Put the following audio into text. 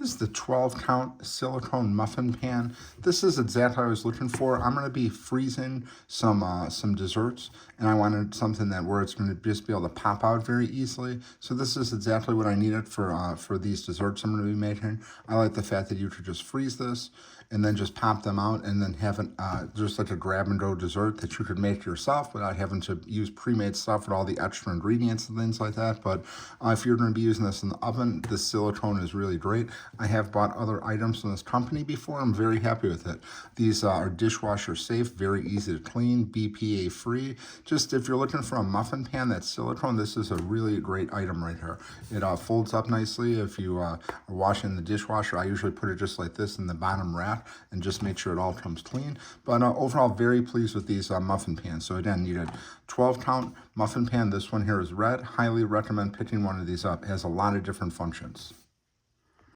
This is the 12 count silicone muffin pan. This is exactly what I was looking for. I'm going to be freezing some desserts, and I wanted something that where it's going to just be able to pop out very easily. So this is exactly what I needed for these desserts I'm going to be making. I like the fact that you could just freeze this and then just pop them out and then have it just like a grab and go dessert that you could make yourself without having to use pre-made stuff with all the extra ingredients and things like that. But if you're going to be using this in the oven, this silicone is really great. I have bought other items from this company before. I'm very happy with it. These are dishwasher safe, very easy to clean, BPA free. Just if you're looking for a muffin pan that's silicone, this is a really great item right here. It folds up nicely. If you are washing the dishwasher, I usually put it just like this in the bottom rack and just make sure it all comes clean. But overall, very pleased with these muffin pans. So again, you get 12 count muffin pan. This one here is red. Highly recommend picking one of these up. It has a lot of different functions.